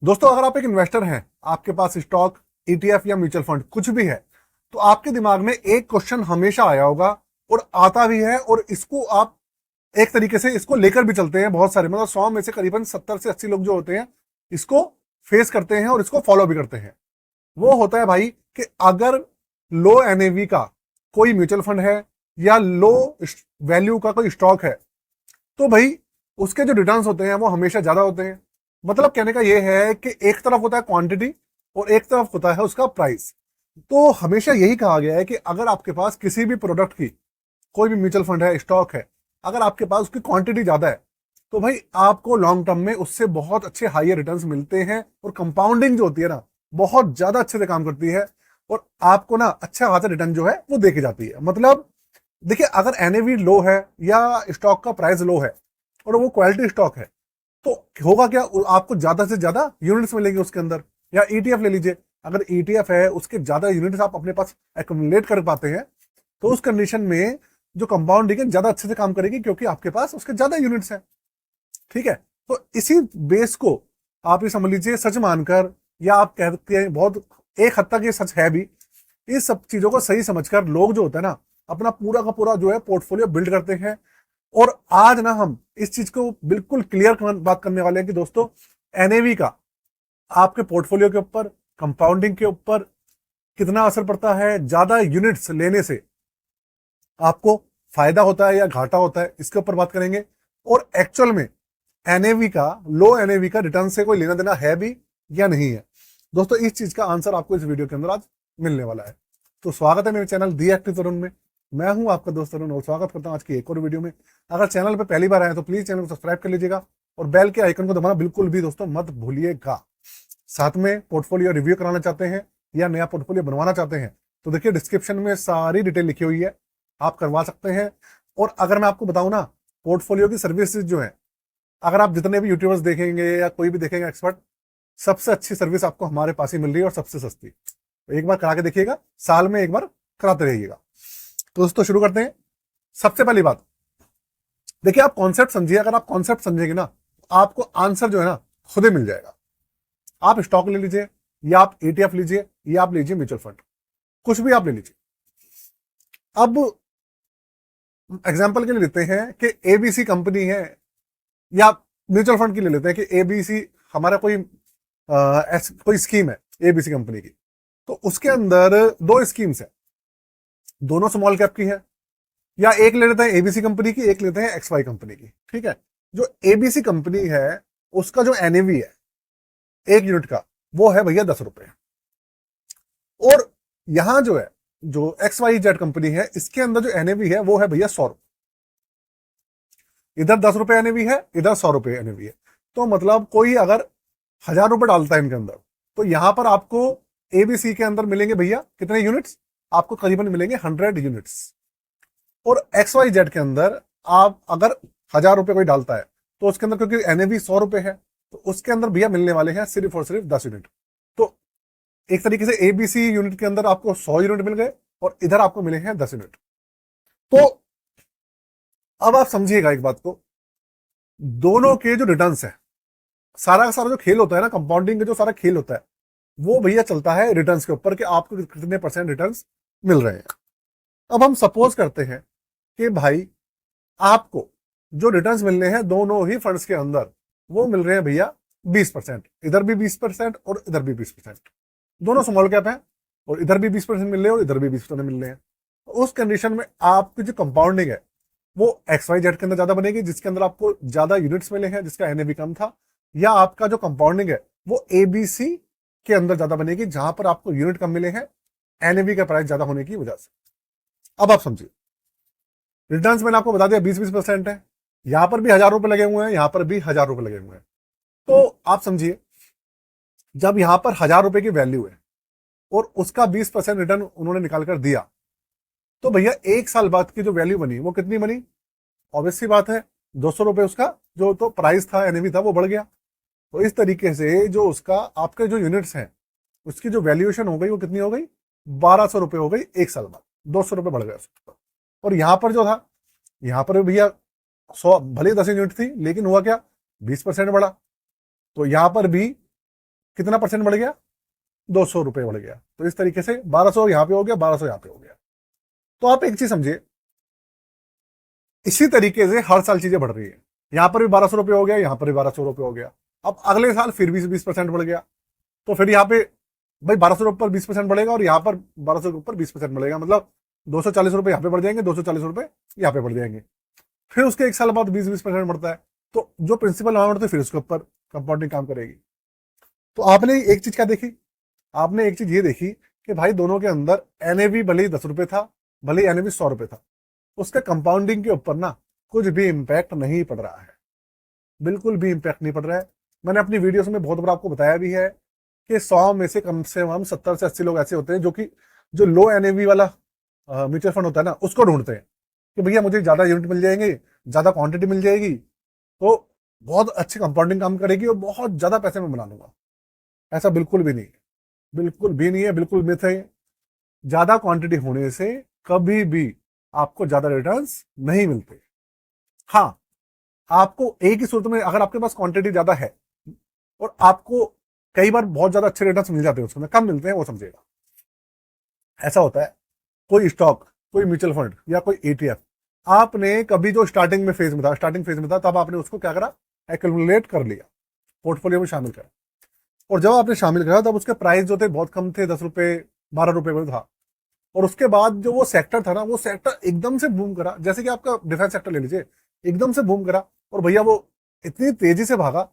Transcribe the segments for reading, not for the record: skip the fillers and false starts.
दोस्तों, अगर आप एक इन्वेस्टर हैं, आपके पास स्टॉक, ईटीएफ या म्यूचुअल फंड कुछ भी है, तो आपके दिमाग में एक क्वेश्चन हमेशा आया होगा और आता भी है। और इसको आप एक तरीके से इसको लेकर भी चलते हैं। बहुत सारे, मतलब 100 में से करीबन 70 से 80 लोग जो होते हैं, इसको फेस करते हैं और इसको फॉलो भी करते हैं। वो होता है भाई कि अगर लो एनएवी का कोई म्यूचुअल फंड है या लो वैल्यू का कोई स्टॉक है, तो भाई उसके जो रिटर्न्स होते हैं वो हमेशा ज्यादा होते हैं। मतलब कहने का ये है कि एक तरफ होता है क्वांटिटी और एक तरफ होता है उसका प्राइस। तो हमेशा यही कहा गया है कि अगर आपके पास किसी भी प्रोडक्ट की, कोई भी म्यूचुअल फंड है, स्टॉक है, अगर आपके पास उसकी क्वांटिटी ज्यादा है, तो भाई आपको लॉन्ग टर्म में उससे बहुत अच्छे हायर रिटर्न्स मिलते हैं। और कंपाउंडिंग जो होती है ना, बहुत ज्यादा अच्छे से काम करती है और आपको ना अच्छा खासा रिटर्न जो है वो देके जाती है। मतलब देखिए, अगर एनएवी लो है या स्टॉक का प्राइस लो है और वो क्वालिटी स्टॉक है, तो होगा क्या, आपको ज्यादा से ज्यादा यूनिट्स मिलेंगे उसके अंदर। या ईटीएफ ले लीजिए, अगर ईटीएफ है, उसके ज्यादा यूनिट्स आप अपने पास एक्युमुलेट कर पाते हैं, तो उस कंडीशन में जो कंपाउंडिंग है ज्यादा अच्छे से काम करेगी, क्योंकि आपके पास उसके ज्यादा यूनिट्स हैं। ठीक है, तो इसी बेस को आप ये समझ लीजिए सच मानकर, या आप कहते हैं बहुत एक हद तक ये सच है भी, इस सब चीजों को सही समझकर लोग जो होता है ना, अपना पूरा का पूरा जो है पोर्टफोलियो बिल्ड करते हैं। और आज ना हम इस चीज को बिल्कुल क्लियर बात करने वाले हैं कि दोस्तों, एनएवी का आपके पोर्टफोलियो के ऊपर, कंपाउंडिंग के ऊपर कितना असर पड़ता है। ज्यादा यूनिट्स लेने से आपको फायदा होता है या घाटा होता है, इसके ऊपर बात करेंगे। और एक्चुअल में एनएवी का, लो एनएवी का रिटर्न से कोई लेना देना है भी या नहीं है। दोस्तों, इस चीज का आंसर आपको इस वीडियो के अंदर आज मिलने वाला है। तो स्वागत है मेरे चैनल दी एक्टिव तरुण में। मैं हूं आपका दोस्त तरुण और स्वागत करता हूं आज की एक और वीडियो में। अगर चैनल पे पहली बार आए तो प्लीज चैनल को सब्सक्राइब कर लीजिएगा और बेल के आइकन को दबाना बिल्कुल भी दोस्तों मत भूलिएगा। साथ में पोर्टफोलियो रिव्यू कराना चाहते हैं या नया पोर्टफोलियो बनवाना चाहते हैं, तो देखिए डिस्क्रिप्शन में सारी डिटेल लिखी हुई है, आप करवा सकते हैं। और अगर मैं आपको बताऊं ना, पोर्टफोलियो की सर्विसेज जो है, अगर आप जितने भी यूट्यूबर्स देखेंगे या कोई भी देखेंगे एक्सपर्ट, सबसे अच्छी सर्विस आपको हमारे पास ही मिल रही है और सबसे सस्ती। तो एक बार करा के देखिएगा, साल में एक बार कराते रहिएगा। तो दोस्तों शुरू करते हैं। सबसे पहली बात, देखिए आप कॉन्सेप्ट समझिए। अगर आप कॉन्सेप्ट समझेंगे ना, तो आपको आंसर जो है ना खुद ही मिल जाएगा। आप स्टॉक ले लीजिए, या आप ईटीएफ लीजिए, या आप लीजिए म्यूचुअल फंड, कुछ भी आप ले लीजिए। अब एग्जाम्पल के लिए लेते हैं कि एबीसी कंपनी है, या म्यूचुअल फंड की ले लेते हैं कि एबीसी हमारा कोई स्कीम है एबीसी कंपनी की। तो उसके अंदर दो स्कीम्स है, दोनों स्मॉल कैप की है। या एक ले लेते हैं एबीसी कंपनी की, एक लेते हैं एक्सवाई कंपनी की। ठीक है, जो एबीसी कंपनी है उसका जो एनएवी है एक यूनिट का, वो है भैया 10 रुपए। और यहां जो है, जो एक्स वाई जेड कंपनी है, इसके अंदर जो एनएवी है वो है भैया 100 रुपए। इधर 10 रुपए एनएवी है, इधर 100 रुपए एनएवी है। तो मतलब कोई अगर 1000 रुपए डालता है इनके अंदर, तो यहां पर आपको एबीसी के अंदर मिलेंगे भैया कितने यूनिट्स, आपको करीबन मिलेंगे 100 यूनिट्स। और एक्स वाई जेड के अंदर आप अगर 1000 रुपए कोई डालता है, तो उसके अंदर क्योंकि एनएवी 100 रुपए है, तो उसके अंदर भैया मिलने वाले हैं सिर्फ और सिर्फ 10 यूनिट। तो एक तरीके से एबीसी यूनिट के अंदर आपको 100 यूनिट मिल गए और इधर आपको मिले हैं 10 यूनिट। तो अब आप समझिएगा एक बात को, दोनों के जो रिटर्न्स है, सारा का सारा जो खेल होता है ना, कंपाउंडिंग का जो सारा खेल होता है, वो भैया चलता है रिटर्न्स के ऊपर कि आपको कितने परसेंट रिटर्न्स मिल रहे हैं। अब हम सपोज करते हैं कि भाई आपको जो रिटर्न्स मिलने हैं दोनों ही फंड्स के अंदर, वो मिल रहे हैं भैया 20%। इधर भी 20% और इधर भी 20%। दोनों स्मॉल कैप है और इधर भी 20% मिल रहे हैं और इधर भी 20% मिल रहे हैं। तो उस कंडीशन में आपकी जो कंपाउंडिंग है वो एक्स वाई जेड के अंदर ज्यादा बनेगी, जिसके अंदर आपको ज्यादा यूनिट्स मिले हैं, जिसका एनएवी कम था। या आपका जो कंपाउंडिंग है वो एबीसी के अंदर ज्यादा बनेगी, जहां पर आपको यूनिट कम मिले हैं, एनएवी का प्राइस ज्यादा होने की वजह से। अब आप समझिए, रिटर्न्स मैंने आपको बता दिया 20-20% है। यहां पर भी 1000 रुपए लगे हुए हैं, यहां पर भी 1000 रुपए लगे हुए हैं। तो आप समझिए, जब यहां पर 1000 रुपए की वैल्यू है और उसका 20% रिटर्न उन्होंने निकाल कर दिया, तो भैया एक साल बाद की जो वैल्यू बनी वो कितनी बनी। ऑब्वियस सी बात है, 200 रुपए उसका जो तो प्राइस था, एनएवी था, वो बढ़ गया। तो इस तरीके से जो उसका आपके जो यूनिट्स हैं, उसकी जो वैल्यूएशन हो गई वो कितनी हो गई, 1200 रुपए हो गई एक साल बाद। 200 रुपए बढ़ गया उसका। और यहां पर जो था, यहां पर भैया 100 भले 10 यूनिट थी, लेकिन हुआ क्या, 20% बढ़ा। तो यहां पर भी कितना परसेंट बढ़ गया, 200 रुपए बढ़ गया। तो इस तरीके से 1200 यहां पे हो गया, 1200 यहां पे हो गया। तो आप एक चीज समझिए, इसी तरीके से हर साल चीजें बढ़ रही है। यहां पर भी 1200 रुपए हो गया, यहां पर भी 1200 रुपए हो गया। अब अगले साल फिर भी 20% बढ़ गया, तो फिर यहाँ पे भाई 1200 रुपए पर 20% बढ़ेगा और यहाँ पर 1200 के ऊपर 20% बढ़ेगा, मतलब 240 रुपए यहाँ पे बढ़ जाएंगे, 240 रुपए यहाँ पे बढ़ जाएंगे। फिर उसके एक साल बाद 20% बढ़ता है, तो जो प्रिंसिपल अमाउंट थी फिर उसके ऊपर कंपाउंडिंग काम करेगी। तो आपने एक चीज क्या देखी, आपने एक चीज ये देखी कि भाई दोनों के अंदर एनएवी भले ही 10 रुपए था, भले ही एनएवी 100 रुपए था, उसके कंपाउंडिंग के ऊपर ना कुछ भी इंपैक्ट नहीं पड़ रहा है, बिल्कुल भी इंपैक्ट नहीं पड़ रहा है। मैंने अपनी वीडियोस में बहुत बार आपको बताया भी है कि 100 में से कम 70 से 80 लोग ऐसे होते हैं जो लो एनएवी वाला म्यूचुअल फंड होता है ना, उसको ढूंढते हैं कि भैया मुझे ज्यादा यूनिट मिल जाएंगे, ज्यादा क्वांटिटी मिल जाएगी, तो बहुत अच्छी कंपाउंडिंग काम करेगी और बहुत ज्यादा पैसे में बना लूंगा। ऐसा बिल्कुल भी नहीं है, बिल्कुल भी नहीं है, बिल्कुल मिथ है। ज्यादा क्वांटिटी होने से कभी भी आपको ज्यादा रिटर्न्स नहीं मिलते। हाँ, आपको एक ही सूरत में, अगर आपके पास क्वांटिटी ज्यादा है और आपको कई बार बहुत ज्यादा अच्छे रिटर्न्स मिल जाते हैं, उसमें कम मिलते हैं, वो समझिएगा। ऐसा होता है, कोई स्टॉक, कोई म्यूचुअल फंड या कोई ETF, आपने कभी जो स्टार्टिंग फेज में था, तब आपने उसको क्या करा, एक्यूमुलेट कर लिया, पोर्टफोलियो में शामिल करा। और जब आपने शामिल करा तब उसके प्राइस जो थे बहुत कम थे, 10 रुपए 12 रुपए में था। और उसके बाद जो वो सेक्टर था ना, वो सेक्टर एकदम से बूम करा, जैसे कि आपका डिफेंस सेक्टर ले लीजिए, एकदम से बूम करा। और भैया वो इतनी तेजी से भागा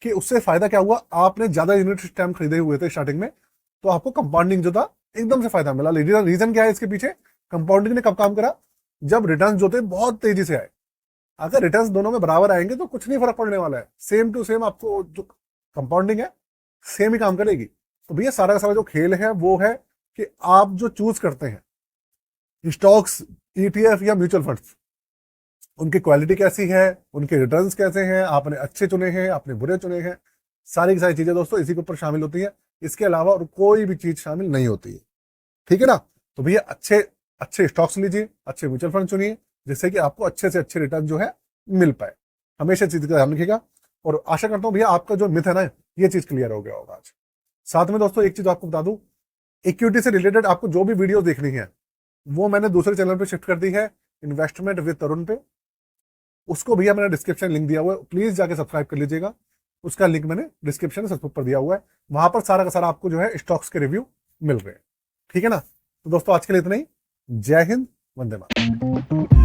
कि उससे फायदा क्या हुआ, आपने ज्यादा यूनिट स्टैम्प खरीदे हुए थे स्टार्टिंग में, तो आपको कंपाउंडिंग जो था एकदम से फायदा मिला। रीजन क्या है इसके पीछे, कंपाउंडिंग ने कब काम करा, जब रिटर्न जो थे बहुत तेजी से आए। अगर रिटर्न दोनों में बराबर आएंगे तो कुछ नहीं फर्क पड़ने वाला है, सेम टू सेम आपको जो कंपाउंडिंग है सेम ही काम करेगी। तो भैया सारा का सारा जो खेल है वो है कि आप जो चूज करते हैं स्टॉक्स, ETF या म्यूचुअल फंड्स, उनकी क्वालिटी कैसी है, उनके रिटर्न्स कैसे हैं, आपने अच्छे चुने हैं, आपने बुरे चुने हैं, सारी की सारी चीजें दोस्तों इसी के ऊपर शामिल होती है। इसके अलावा और कोई भी चीज शामिल नहीं होती है, ठीक है ना। तो भैया अच्छे अच्छे स्टॉक्स लीजिए, अच्छे म्यूचुअल फंड चुनिए, जिससे कि आपको अच्छे से अच्छे रिटर्न जो है मिल पाए। हमेशा चीज का ध्यान रखिएगा। और आशा करता हूं भैया आपका जो मिथ है ना, ये चीज क्लियर हो गया होगा आज। साथ में दोस्तों एक चीज आपको बता दूं, इक्विटी से रिलेटेड आपको जो भी वीडियो देखनी है वो मैंने दूसरे चैनल पे शिफ्ट कर दी है, इन्वेस्टमेंट विद तरुण पे। उसको भैया मैंने डिस्क्रिप्शन लिंक दिया हुआ है, प्लीज जाके सब्सक्राइब कर लीजिएगा। उसका लिंक मैंने डिस्क्रिप्शन में सबसे ऊपर दिया हुआ है, वहां पर सारा का सारा आपको जो है स्टॉक्स के रिव्यू मिल रहे हैं, ठीक है ना। तो दोस्तों आज के लिए इतना ही। जय हिंद, वंदे मातरम।